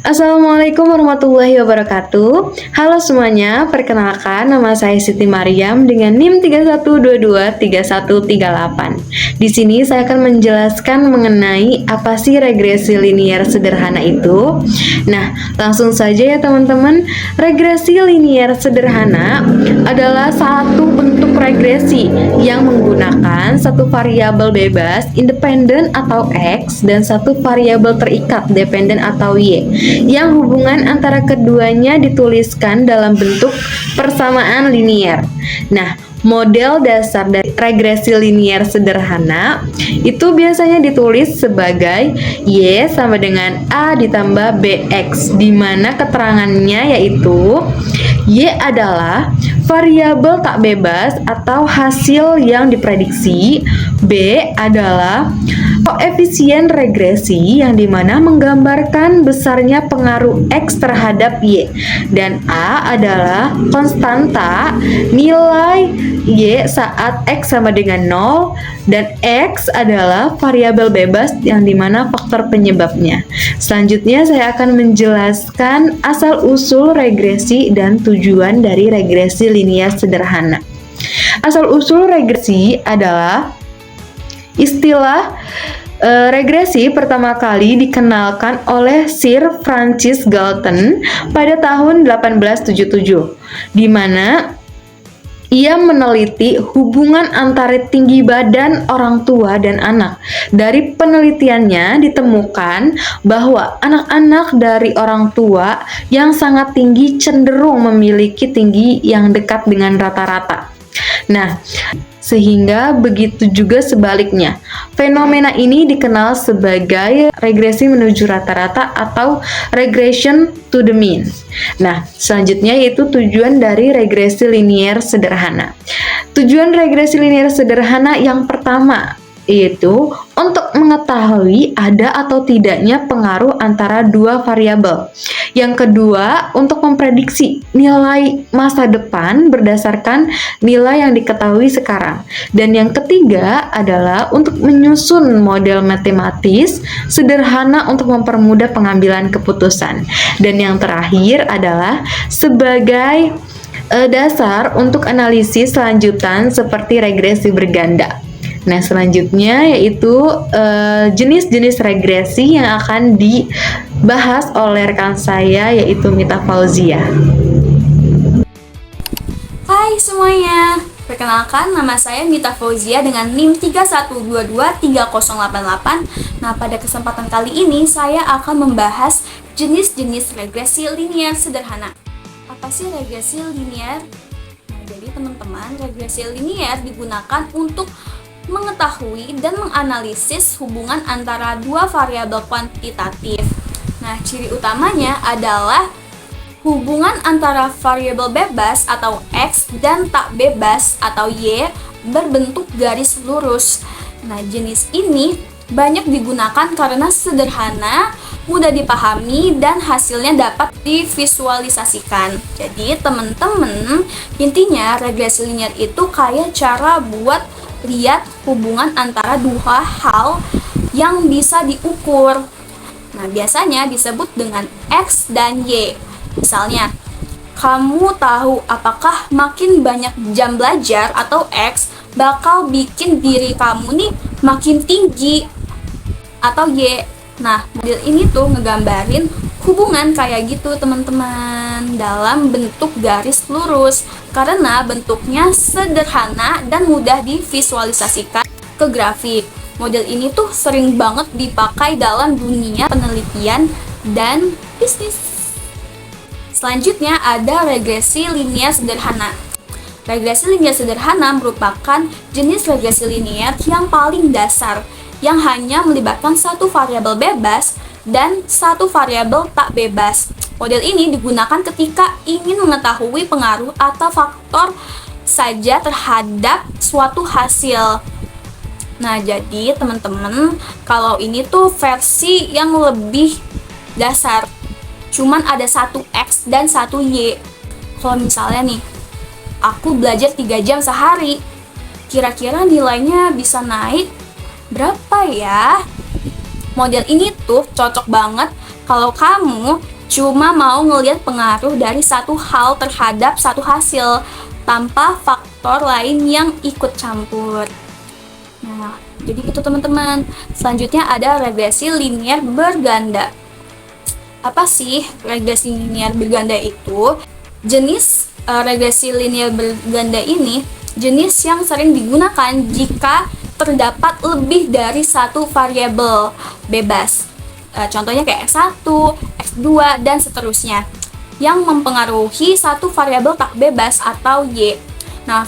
Assalamualaikum warahmatullahi wabarakatuh. Halo semuanya, perkenalkan nama saya Siti Maryam dengan NIM 31223138. Di sini saya akan menjelaskan mengenai apa sih regresi linier sederhana itu. Nah, langsung saja ya teman-teman. Regresi linier sederhana adalah satu bentuk regresi yang menggunakan satu variabel bebas independen atau X dan satu variabel terikat dependen atau Y, yang hubungan antara keduanya dituliskan dalam bentuk persamaan linier. Nah, model dasar dari regresi linier sederhana itu biasanya ditulis sebagai Y sama dengan A ditambah BX, di mana keterangannya yaitu Y adalah variabel tak bebas atau hasil yang diprediksi, B adalah koefisien regresi yang dimana menggambarkan besarnya pengaruh X terhadap Y, dan A adalah konstanta nilai Y saat X sama dengan 0, dan X adalah variabel bebas yang dimana faktor penyebabnya. Selanjutnya saya akan menjelaskan asal-usul regresi dan tujuan dari regresi linier sederhana. Asal-usul regresi adalah istilah regresi pertama kali dikenalkan oleh Sir Francis Galton pada tahun 1877, di mana ia meneliti hubungan antara tinggi badan orang tua dan anak. Dari penelitiannya ditemukan bahwa anak-anak dari orang tua yang sangat tinggi cenderung memiliki tinggi yang dekat dengan rata-rata. Nah, sehingga begitu juga sebaliknya. Fenomena ini dikenal sebagai regresi menuju rata-rata atau regression to the mean. Nah, selanjutnya yaitu tujuan dari regresi linier sederhana. Tujuan regresi linier sederhana yang pertama yaitu untuk mengetahui ada atau tidaknya pengaruh antara dua variabel. Yang kedua, untuk memprediksi nilai masa depan berdasarkan nilai yang diketahui sekarang. Dan yang ketiga adalah untuk menyusun model matematis sederhana untuk mempermudah pengambilan keputusan. Dan yang terakhir adalah sebagai dasar untuk analisis lanjutan seperti regresi berganda. Nah, selanjutnya yaitu jenis-jenis regresi yang akan dibahas oleh rekan saya yaitu Mita Fauzia. Hai semuanya, perkenalkan nama saya Mita Fauzia dengan NIM 31223088. Nah, pada kesempatan kali ini saya akan membahas jenis-jenis regresi linier sederhana. Apa sih regresi linier? Nah, jadi teman-teman, regresi linier digunakan untuk mengetahui dan menganalisis hubungan antara dua variabel kuantitatif. Nah, ciri utamanya adalah hubungan antara variabel bebas atau X dan tak bebas atau Y berbentuk garis lurus. Nah, jenis ini banyak digunakan karena sederhana, mudah dipahami, dan hasilnya dapat divisualisasikan. Jadi, teman-teman, intinya regresi linier itu kayak cara buat lihat hubungan antara dua hal yang bisa diukur. Nah, biasanya disebut dengan X dan Y. Misalnya, kamu tahu apakah makin banyak jam belajar atau X bakal bikin diri kamu nih makin tinggi, atau Y. Nah, model ini tuh ngegambarin hubungan kayak gitu teman-teman dalam bentuk garis lurus karena bentuknya sederhana dan mudah divisualisasikan ke grafik. Model ini tuh sering banget dipakai dalam dunia penelitian dan bisnis. Selanjutnya ada regresi linier sederhana. Regresi linier sederhana merupakan jenis regresi linier yang paling dasar yang hanya melibatkan satu variabel bebas dan satu variabel tak bebas. Model ini digunakan ketika ingin mengetahui pengaruh atau faktor saja terhadap suatu hasil. Nah, jadi teman-teman, kalau ini tuh versi yang lebih dasar. Cuman ada satu X dan satu Y. Kalau misalnya nih, aku belajar 3 jam sehari, kira-kira nilainya bisa naik berapa ya? Model ini tuh cocok banget kalau kamu cuma mau ngelihat pengaruh dari satu hal terhadap satu hasil tanpa faktor lain yang ikut campur. Nah, jadi itu teman-teman. Selanjutnya ada regresi linier berganda. Apa sih regresi linier berganda itu? Jenis regresi linier berganda ini jenis yang sering digunakan jika terdapat lebih dari satu variabel bebas. Contohnya kayak X1, X2, dan seterusnya yang mempengaruhi satu variabel tak bebas atau Y. Nah,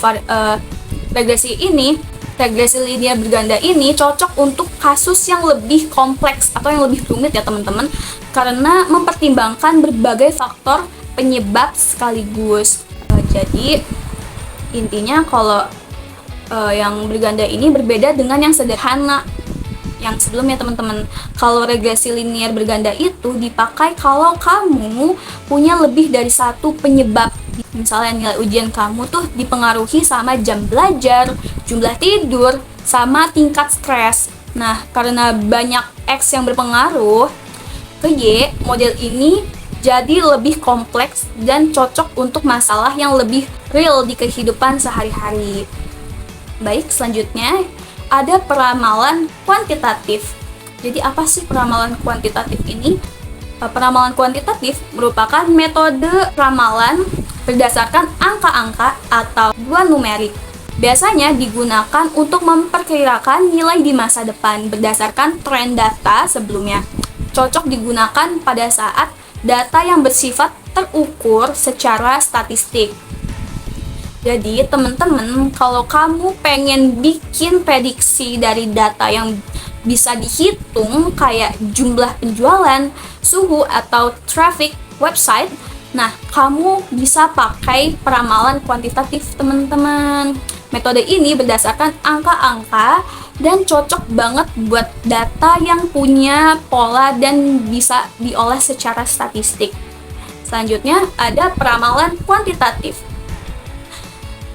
regresi linier berganda ini cocok untuk kasus yang lebih kompleks atau yang lebih rumit ya teman-teman, karena mempertimbangkan berbagai faktor penyebab sekaligus. Jadi intinya kalau yang berganda ini berbeda dengan yang sederhana yang sebelumnya teman-teman. Kalau regresi linier berganda itu dipakai kalau kamu punya lebih dari satu penyebab. Misalnya nilai ujian kamu tuh dipengaruhi sama jam belajar, jumlah tidur, sama tingkat stres. Nah, karena banyak X yang berpengaruh ke Y, model ini jadi lebih kompleks dan cocok untuk masalah yang lebih real di kehidupan sehari-hari. Baik, selanjutnya ada peramalan kuantitatif. Jadi apa sih peramalan kuantitatif ini? Peramalan kuantitatif merupakan metode ramalan berdasarkan angka-angka atau dua numerik. Biasanya digunakan untuk memperkirakan nilai di masa depan berdasarkan tren data sebelumnya. Cocok digunakan pada saat data yang bersifat terukur secara statistik. Jadi teman-teman, kalau kamu pengen bikin prediksi dari data yang bisa dihitung kayak jumlah penjualan, suhu, atau traffic website, nah kamu bisa pakai peramalan kuantitatif teman-teman. Metode ini berdasarkan angka-angka dan cocok banget buat data yang punya pola dan bisa diolah secara statistik. Selanjutnya ada peramalan kuantitatif.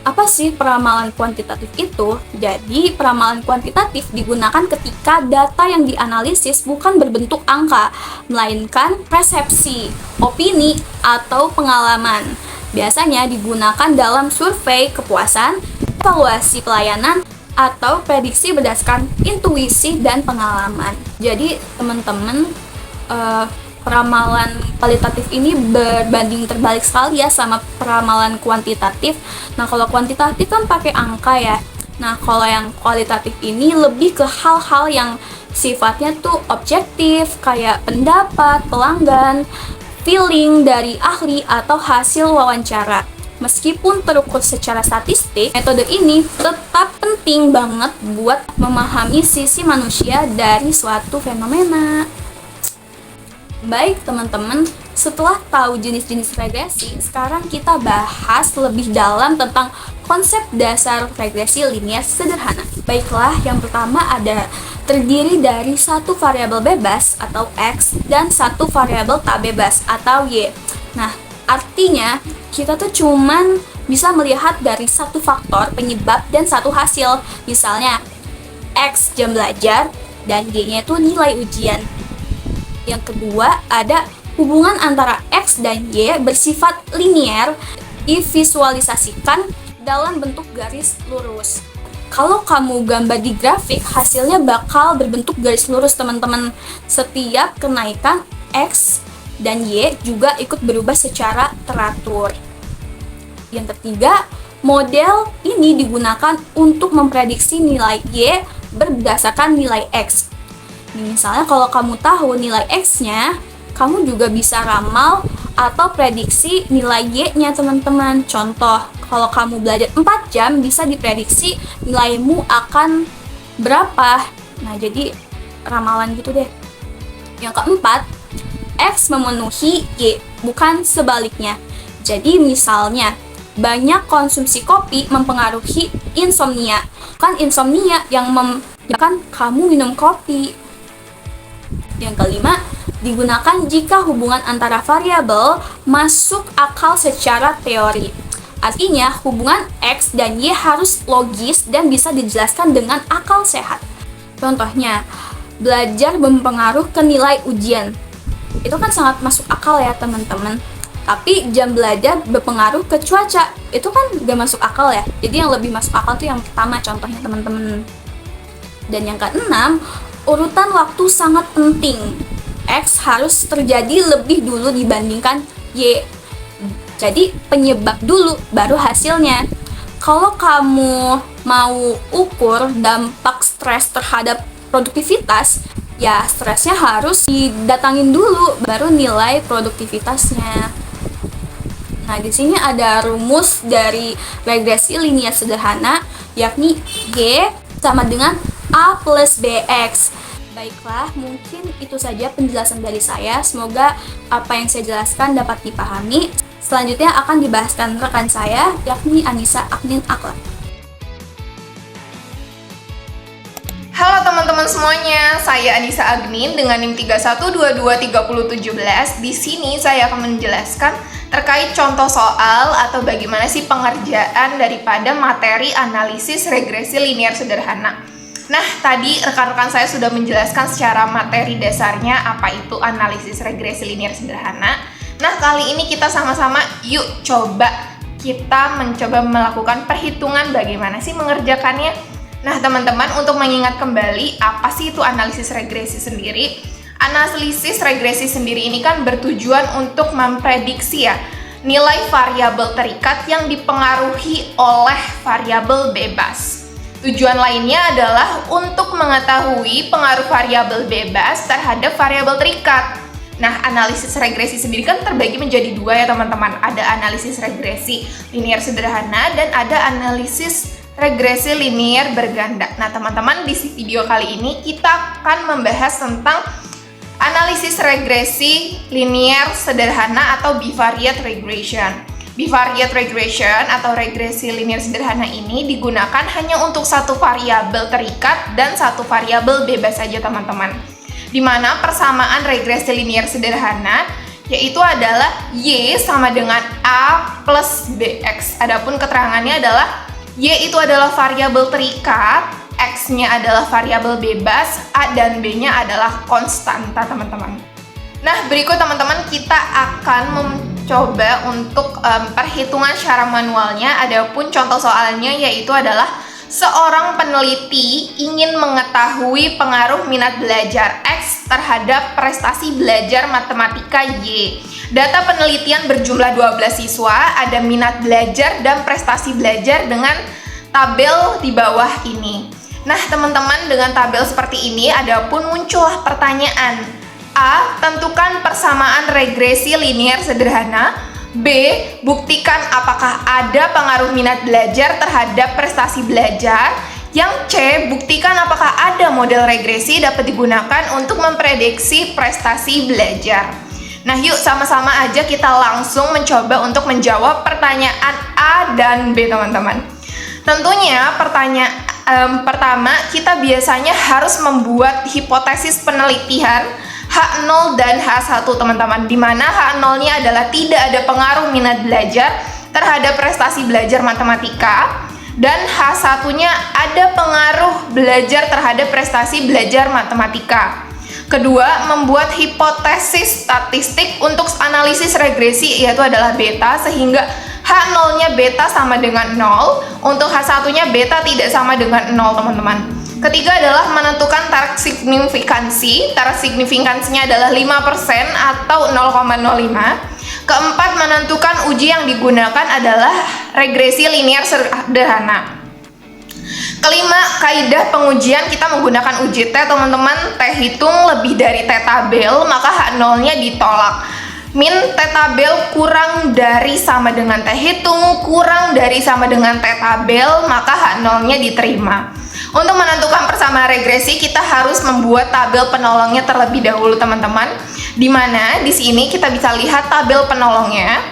Apa sih peramalan kuantitatif itu? Jadi, peramalan kuantitatif digunakan ketika data yang dianalisis bukan berbentuk angka, melainkan persepsi, opini, atau pengalaman. Biasanya digunakan dalam survei kepuasan, evaluasi pelayanan, atau prediksi berdasarkan intuisi dan pengalaman. Jadi, teman-teman, peramalan kualitatif ini berbanding terbalik sekali ya sama peramalan kuantitatif. Nah, kalau kuantitatif kan pakai angka ya. Nah, kalau yang kualitatif ini lebih ke hal-hal yang sifatnya tuh objektif, kayak pendapat pelanggan, feeling dari ahli, atau hasil wawancara. Meskipun terukur secara statistik, metode ini tetap penting banget buat memahami sisi manusia dari suatu fenomena. Baik teman-teman, setelah tahu jenis-jenis regresi, sekarang kita bahas lebih dalam tentang konsep dasar regresi linier sederhana. Baiklah, yang pertama ada terdiri dari satu variabel bebas atau X dan satu variabel tak bebas atau Y. Nah, artinya kita tuh cuman bisa melihat dari satu faktor penyebab dan satu hasil. Misalnya X jam belajar dan Y-nya itu nilai ujian. Yang kedua, ada hubungan antara X dan Y bersifat linier, divisualisasikan dalam bentuk garis lurus. Kalau kamu gambar di grafik, hasilnya bakal berbentuk garis lurus teman-teman. Setiap kenaikan X dan Y juga ikut berubah secara teratur. Yang ketiga, model ini digunakan untuk memprediksi nilai Y berdasarkan nilai X. Misalnya kalau kamu tahu nilai X-nya, kamu juga bisa ramal atau prediksi nilai Y-nya teman-teman. Contoh, kalau kamu belajar 4 jam, bisa diprediksi nilaimu akan berapa. Nah, jadi ramalan gitu deh. Yang keempat, X memenuhi Y, bukan sebaliknya. Jadi misalnya, banyak konsumsi kopi mempengaruhi insomnia. Kan insomnia yang menyebabkan kamu minum kopi. Yang kelima, digunakan jika hubungan antara variabel masuk akal secara teori. Artinya, hubungan X dan Y harus logis dan bisa dijelaskan dengan akal sehat. Contohnya, belajar mempengaruhi ke nilai ujian. Itu kan sangat masuk akal ya teman-teman. Tapi jam belajar berpengaruh ke cuaca, itu kan gak masuk akal ya. Jadi yang lebih masuk akal tuh yang pertama contohnya teman-teman. Dan yang keenam, urutan waktu sangat penting. X harus terjadi lebih dulu dibandingkan Y. Jadi penyebab dulu baru hasilnya. Kalau kamu mau ukur dampak stres terhadap produktivitas, ya stresnya harus didatangin dulu baru nilai produktivitasnya. Nah, di sini ada rumus dari regresi linear sederhana, yakni Y sama dengan A plus BX. Baiklah, mungkin itu saja penjelasan dari saya. Semoga apa yang saya jelaskan dapat dipahami. Selanjutnya akan dibahaskan rekan saya, yakni Anissa Agnin Akhlak. Halo teman-teman semuanya, saya Anissa Agnin dengan NIM 31223017. Di sini saya akan menjelaskan terkait contoh soal atau bagaimana sih pengerjaan daripada materi analisis regresi linear sederhana. Nah, tadi rekan-rekan saya sudah menjelaskan secara materi dasarnya apa itu analisis regresi linear sederhana. Nah, kali ini kita sama-sama yuk kita mencoba melakukan perhitungan bagaimana sih mengerjakannya. Nah, teman-teman, untuk mengingat kembali apa sih itu analisis regresi sendiri? Analisis regresi sendiri ini kan bertujuan untuk memprediksi ya nilai variabel terikat yang dipengaruhi oleh variabel bebas. Tujuan lainnya adalah untuk mengetahui pengaruh variabel bebas terhadap variabel terikat. Nah, analisis regresi sendiri kan terbagi menjadi dua ya teman-teman. Ada analisis regresi linear sederhana dan ada analisis regresi linear berganda. Nah, teman-teman, di video kali ini kita akan membahas tentang analisis regresi linear sederhana atau bivariate regression. Bivariate regression atau regresi linear sederhana ini digunakan hanya untuk satu variabel terikat dan satu variabel bebas saja teman-teman. Di mana persamaan regresi linear sederhana yaitu adalah Y sama dengan A plus BX. Adapun keterangannya adalah Y itu adalah variabel terikat, X-nya adalah variabel bebas, A dan B-nya adalah konstanta teman-teman. Nah, berikut teman-teman kita akan mencoba untuk perhitungan secara manualnya. Adapun contoh soalnya yaitu adalah seorang peneliti ingin mengetahui pengaruh minat belajar X terhadap prestasi belajar matematika Y. Data penelitian berjumlah 12 siswa, ada minat belajar dan prestasi belajar dengan tabel di bawah ini. Nah, teman-teman, dengan tabel seperti ini adapun muncullah pertanyaan. A. Tentukan persamaan regresi linear sederhana. B. Buktikan apakah ada pengaruh minat belajar terhadap prestasi belajar. Yang C. Buktikan apakah ada model regresi dapat digunakan untuk memprediksi prestasi belajar. Nah, yuk sama-sama aja kita langsung mencoba untuk menjawab pertanyaan A dan B, teman-teman. Tentunya pertama kita biasanya harus membuat hipotesis penelitian H0 dan H1 teman-teman, di mana H0-nya adalah tidak ada pengaruh minat belajar terhadap prestasi belajar matematika, dan H1-nya ada pengaruh belajar terhadap prestasi belajar matematika. Kedua, membuat hipotesis statistik untuk analisis regresi yaitu adalah beta, sehingga H0-nya beta sama dengan 0, untuk H1-nya beta tidak sama dengan 0 teman-teman. Ketiga adalah menentukan taraf signifikansi. Taraf signifikansinya adalah 5% atau 0,05. Keempat, menentukan uji yang digunakan adalah regresi linear sederhana. Kelima, kaidah pengujian kita menggunakan uji T teman-teman. T hitung lebih dari T tabel, maka H0-nya ditolak. Min T tabel kurang dari sama dengan T hitung, kurang dari sama dengan T tabel, maka H0-nya diterima. Untuk menentukan persamaan regresi, kita harus membuat tabel penolongnya terlebih dahulu, teman-teman. Di mana di sini kita bisa lihat tabel penolongnya.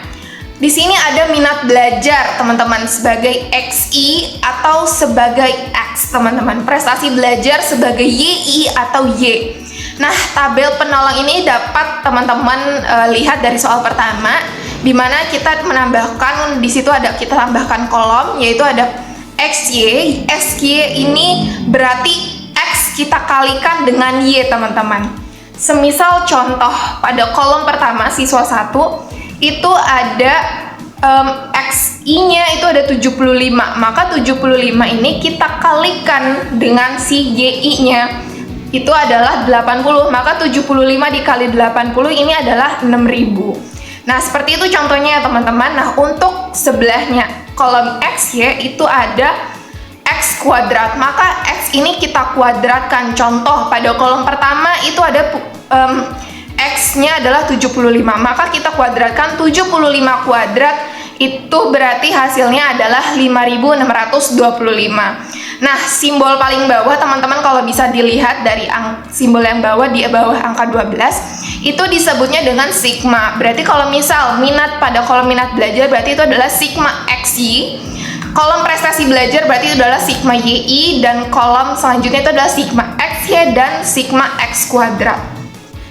Di sini ada minat belajar, teman-teman, sebagai XI atau sebagai X, teman-teman. Prestasi belajar sebagai YI atau Y. Nah, tabel penolong ini dapat teman-teman lihat dari soal pertama, di mana kita menambahkan di situ kita tambahkan kolom, yaitu ada XY. XY ini berarti X kita kalikan dengan Y, teman-teman. Semisal contoh pada kolom pertama siswa 1 itu ada XI-nya itu ada 75, maka 75 ini kita kalikan dengan si YI-nya itu adalah 80, maka 75 dikali 80 ini adalah 6.000. Nah, seperti itu contohnya ya teman-teman. Nah, untuk sebelahnya kolom XY itu ada X kuadrat, maka X ini kita kuadratkan. Contoh pada kolom pertama itu ada X-nya adalah 75, maka kita kuadratkan 75 kuadrat, itu berarti hasilnya adalah 5.625. Nah, simbol paling bawah teman-teman kalau bisa dilihat dari simbol yang bawah di bawah angka 12 itu disebutnya dengan sigma. Berarti kalau misal minat pada kolom minat belajar berarti itu adalah sigma XY. Kolom prestasi belajar berarti itu adalah sigma YI, dan kolom selanjutnya itu adalah sigma XY dan sigma X kuadrat.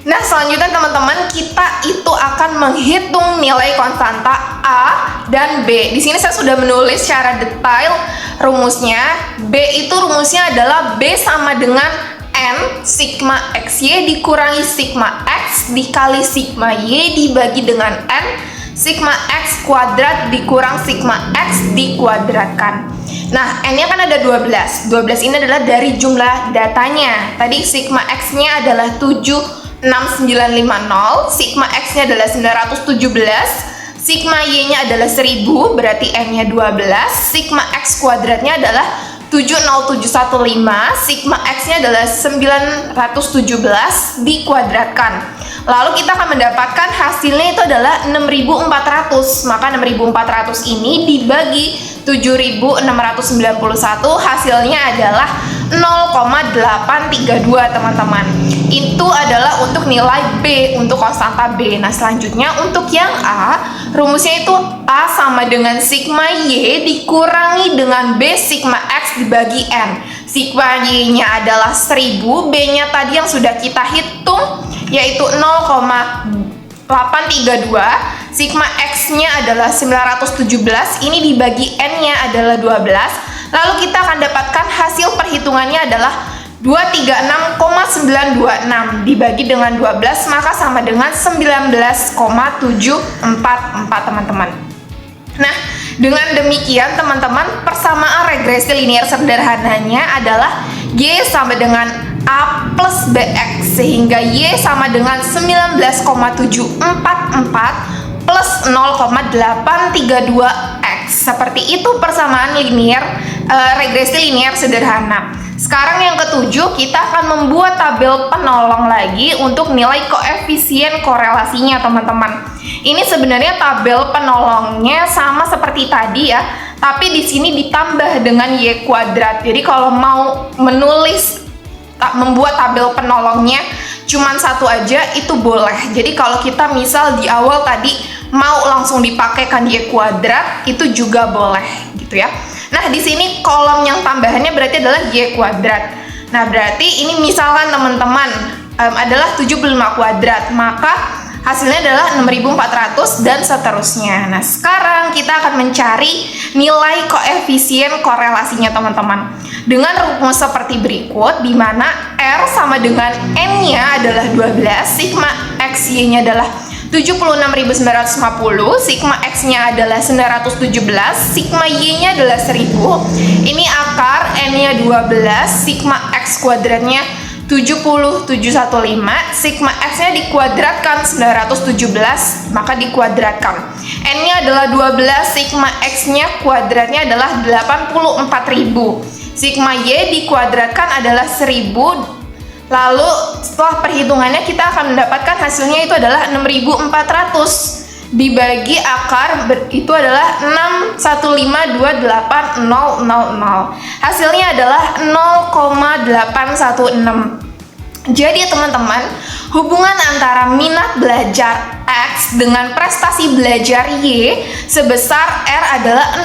Nah, selanjutnya teman-teman, kita itu akan menghitung nilai konstanta A dan B. Di sini saya sudah menulis secara detail rumusnya. B itu rumusnya adalah B sama dengan N sigma XY dikurangi sigma X dikali sigma Y dibagi dengan N sigma X kuadrat dikurang sigma X dikuadratkan. Nah, N-nya kan ada 12. 12 ini adalah dari jumlah datanya. Tadi sigma X-nya adalah 76950, sigma X-nya adalah 917, sigma Y-nya adalah 1000, berarti N-nya 12, sigma X kuadratnya adalah 70715, sigma X-nya adalah 917 dikuadratkan. Lalu kita akan mendapatkan hasilnya itu adalah 6.400, maka 6.400 ini dibagi 7.691 hasilnya adalah 0,832 teman-teman. Itu adalah untuk nilai B, untuk konstanta B. Nah, selanjutnya untuk yang A, rumusnya itu A sama dengan sigma Y dikurangi dengan B sigma X dibagi N. Sigma Y-nya adalah 1000, B-nya tadi yang sudah kita hitung yaitu 0,832, sigma X-nya adalah 917, ini dibagi N-nya adalah 12. Lalu kita akan dapatkan hasil perhitungannya adalah 236,926 dibagi dengan 12, maka sama dengan 19,744 teman-teman. Nah, dengan demikian teman-teman, persamaan regresi linear sederhananya adalah Y sama dengan A plus BX, sehingga Y sama dengan 19,744 plus 0,832X. Seperti itu persamaan linear regresi linear sederhana. Sekarang yang ketujuh, kita akan membuat tabel penolong lagi untuk nilai koefisien korelasinya teman-teman. Ini sebenarnya tabel penolongnya sama seperti tadi ya, tapi di sini ditambah dengan Y kuadrat. Jadi kalau mau membuat tabel penolongnya cuman satu aja itu boleh. Jadi kalau kita misal di awal tadi mau langsung dipakaikan Y kuadrat itu juga boleh gitu ya. Nah, di sini kolom yang tambahannya berarti adalah Y kuadrat. Nah, berarti ini misalkan teman-teman adalah 75 kuadrat, maka hasilnya adalah 6.400 dan seterusnya. Nah, sekarang kita akan mencari nilai koefisien korelasinya teman-teman. Dengan rumus seperti berikut, di mana R sama dengan N-nya adalah 12, sigma XY-nya adalah 76.950, sigma X-nya adalah 917, sigma Y-nya adalah 1000. Ini akar, N-nya 12, sigma X kuadratnya 70715, sigma X-nya dikuadratkan 917, maka dikuadratkan. N-nya adalah 12, sigma X-nya kuadratnya adalah 84.000. Sigma Y dikuadratkan adalah 1000. Lalu setelah perhitungannya kita akan mendapatkan hasilnya itu adalah 6.400 dibagi akar itu adalah 61528.000. Hasilnya adalah 0,816. Jadi teman-teman, hubungan antara minat belajar X dengan prestasi belajar Y sebesar R adalah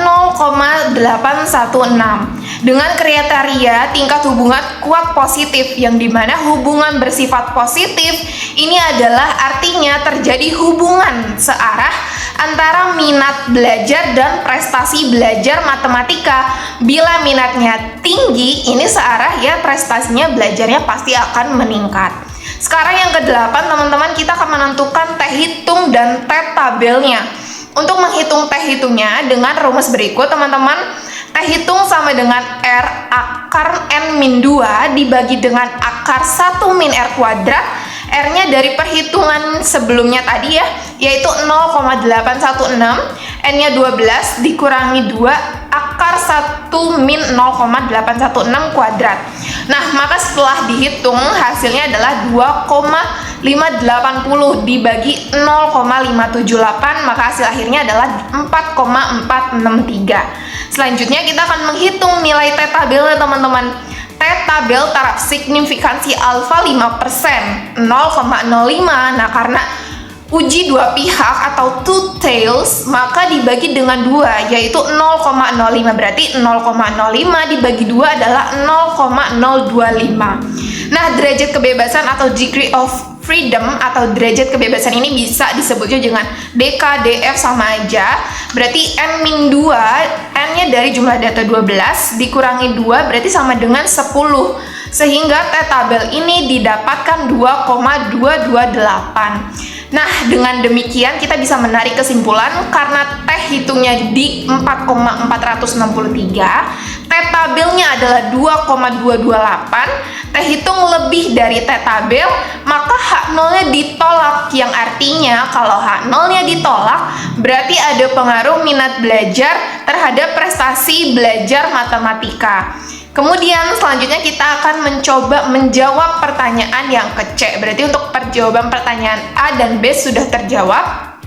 0,816 dengan kriteria tingkat hubungan kuat positif, yang dimana hubungan bersifat positif ini adalah artinya terjadi hubungan searah antara minat belajar dan prestasi belajar matematika. Bila minatnya tinggi, ini searah ya, prestasinya belajarnya pasti akan meningkat. Sekarang yang ke-8, teman-teman, kita akan menentukan T hitung dan T tabelnya. Untuk menghitung T hitungnya dengan rumus berikut, teman-teman. T hitung sama dengan R akar N-2 dibagi dengan akar 1 min R kuadrat. R-nya dari perhitungan sebelumnya tadi ya, yaitu 0,816, N-nya 12 dikurangi 2 akar 1 min 0,816 kuadrat. Nah, maka setelah dihitung hasilnya adalah 2,580 dibagi 0,578, maka hasil akhirnya adalah 4,463. Selanjutnya kita akan menghitung nilai T tabelnya, teman-teman. T tabel taraf signifikansi alfa 5%, 0,05. Nah, karena uji dua pihak atau two tails, maka dibagi dengan 2, yaitu 0,05. Berarti 0,05 dibagi 2 adalah 0,025. Nah, derajat kebebasan atau degree of freedom atau derajat kebebasan ini bisa disebutnya dengan DK, DF sama aja. Berarti N-2, N-nya dari jumlah data 12 dikurangi 2 berarti sama dengan 10. Sehingga T tabel ini didapatkan 2,228. Nah, dengan demikian kita bisa menarik kesimpulan karena T hitungnya di 4,463, T tabelnya adalah 2,228, T hitung lebih dari T tabel, maka H0-nya ditolak, yang artinya kalau H0-nya ditolak berarti ada pengaruh minat belajar terhadap prestasi belajar matematika. Kemudian selanjutnya kita akan mencoba menjawab pertanyaan yang ke C. Berarti untuk perjawaban pertanyaan A dan B sudah terjawab.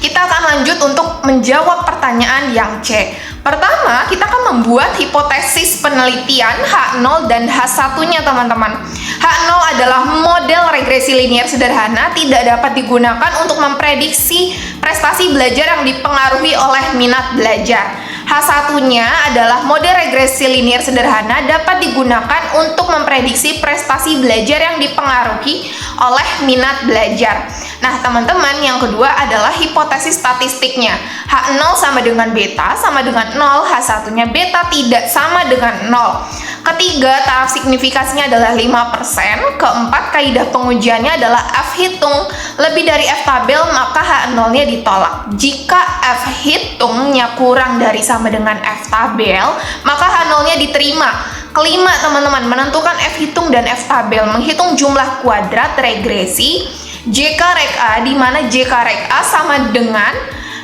Kita akan lanjut untuk menjawab pertanyaan yang C. Pertama, kita akan membuat hipotesis penelitian H0 dan H1-nya, teman-teman. H0 adalah model regresi linier sederhana, tidak dapat digunakan untuk memprediksi prestasi belajar yang dipengaruhi oleh minat belajar. H1-nya adalah model regresi linier sederhana, dapat digunakan untuk memprediksi prestasi belajar yang dipengaruhi oleh minat belajar. Nah, teman-teman, yang kedua adalah hipotesis statistiknya. H0 sama dengan beta sama dengan 0, H1-nya beta tidak sama dengan 0. Ketiga, taraf signifikasinya adalah 5%. Keempat, kaidah pengujiannya adalah F hitung lebih dari F tabel, maka H0-nya ditolak. Jika F hitungnya kurang dari sama dengan F tabel, maka H0-nya diterima. Kelima, teman-teman, menentukan F hitung dan F tabel, menghitung jumlah kuadrat regresi JK rek A, di mana JK rek A sama dengan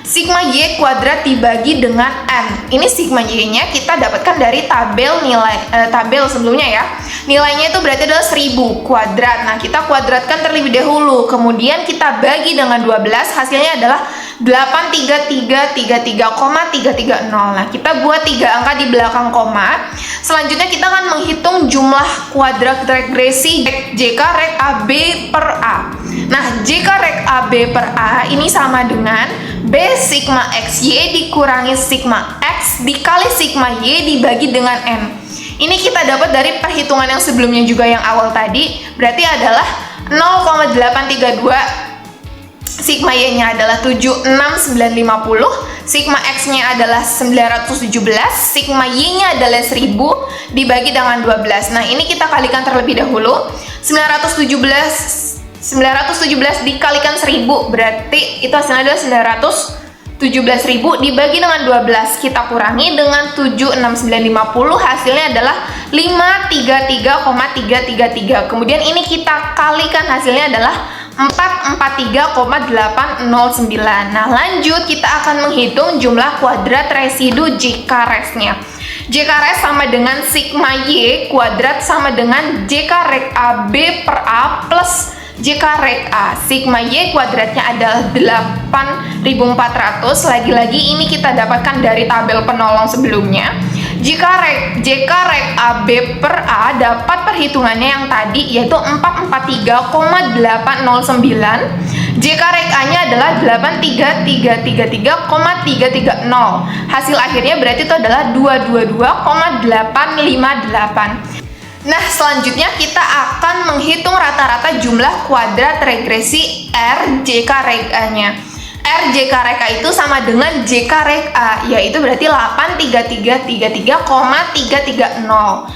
sigma Y kuadrat dibagi dengan N. Ini sigma Y-nya kita dapatkan dari tabel tabel sebelumnya ya. Nilainya itu berarti adalah 1000 kuadrat. Nah, kita kuadratkan terlebih dahulu. Kemudian kita bagi dengan 12, hasilnya adalah 83333,330. Nah, kita buat 3 angka di belakang koma. Selanjutnya kita akan menghitung jumlah kuadrat regresi JK rek AB per A. Nah, JK rek AB per A ini sama dengan B sigma XY dikurangi sigma X dikali sigma Y dibagi dengan N. Ini kita dapat dari perhitungan yang sebelumnya juga yang awal tadi, berarti adalah 0,832, sigma Y-nya adalah 76950, sigma X-nya adalah 917, sigma Y-nya adalah 1000 dibagi dengan 12. Nah, ini kita kalikan terlebih dahulu. 917 dikalikan 1000 berarti itu hasilnya adalah 917.000 dibagi dengan 12, kita kurangi dengan 76950, hasilnya adalah 533,333. Kemudian ini kita kalikan, hasilnya adalah 443,809. Nah, lanjut kita akan menghitung jumlah kuadrat residu JK res-nya. JK res sama dengan sigma Y kuadrat sama dengan JK rek AB per A plus JK rek A. Sigma Y kuadratnya adalah 8400. Lagi-lagi ini kita dapatkan dari tabel penolong sebelumnya. JK rek AB per A dapat perhitungannya yang tadi yaitu 443,809. JK rek A-nya adalah 83333,330. Hasil akhirnya berarti itu adalah 222,858. Nah, selanjutnya kita akan menghitung rata-rata jumlah kuadrat regresi R JK rek A-nya. R JK rek A itu sama dengan JK rek A, yaitu berarti 83333,330.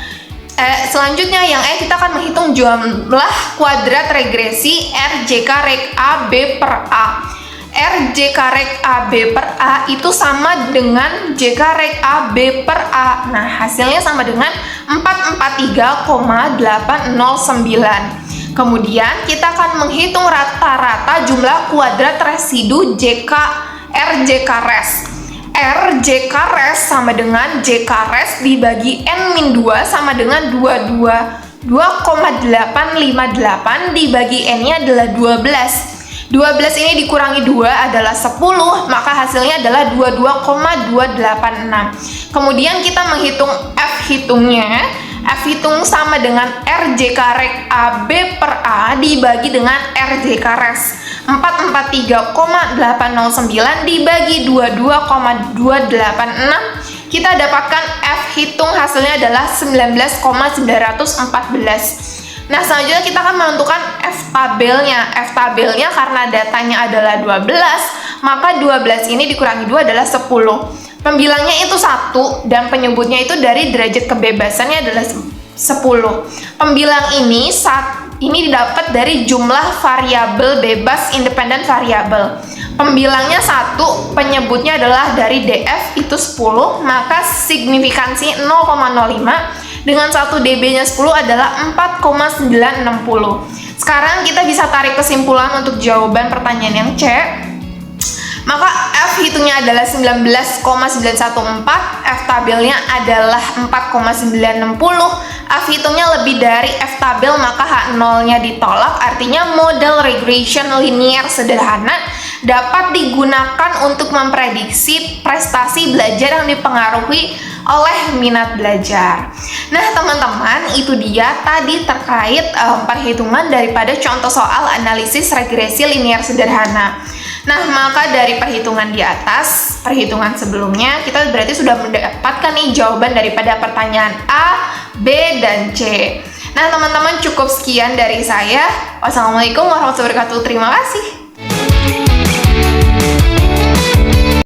Selanjutnya yang kita akan menghitung jumlah kuadrat regresi RJK Rek A B per A. RJK Rek A B per A itu sama dengan JK Rek A B per A. Nah, hasilnya sama dengan 443,809. Kemudian kita akan menghitung rata-rata jumlah kuadrat residu JK RJK Res. RJK Res sama dengan JK Res dibagi N-2 sama dengan 2,858 dibagi N-nya adalah 12. 12 ini dikurangi 2 adalah 10, maka hasilnya adalah 22,286. Kemudian kita menghitung F hitungnya. F hitung sama dengan RJK Rek A B per A dibagi dengan RJK Res. 443,809 dibagi 22,286, kita dapatkan F hitung hasilnya adalah 19,914. Nah, selanjutnya kita akan menentukan F tabelnya. F tabelnya karena datanya adalah 12, maka 12 ini dikurangi 2 adalah 10. Pembilangnya itu 1 dan penyebutnya itu dari derajat kebebasannya adalah 10. Pembilang ini didapat dari jumlah variabel bebas independen variabel. Pembilangnya 1, penyebutnya adalah dari DF itu 10, maka signifikansi 0,05 dengan 1 dB-nya 10 adalah 4,960. Sekarang kita bisa tarik kesimpulan untuk jawaban pertanyaan yang C. Maka F hitungnya adalah 19,914, F tabelnya adalah 4,960. F hitungnya lebih dari F tabel, maka H0-nya ditolak. Artinya model regression linear sederhana dapat digunakan untuk memprediksi prestasi belajar yang dipengaruhi oleh minat belajar. Nah, teman-teman, itu dia tadi terkait perhitungan daripada contoh soal analisis regresi linear sederhana. Nah, maka dari perhitungan di atas, perhitungan sebelumnya, kita berarti sudah mendapatkan nih jawaban daripada pertanyaan A, B, dan C. Nah, teman-teman, cukup sekian dari saya. Wassalamualaikum warahmatullahi wabarakatuh. Terima kasih.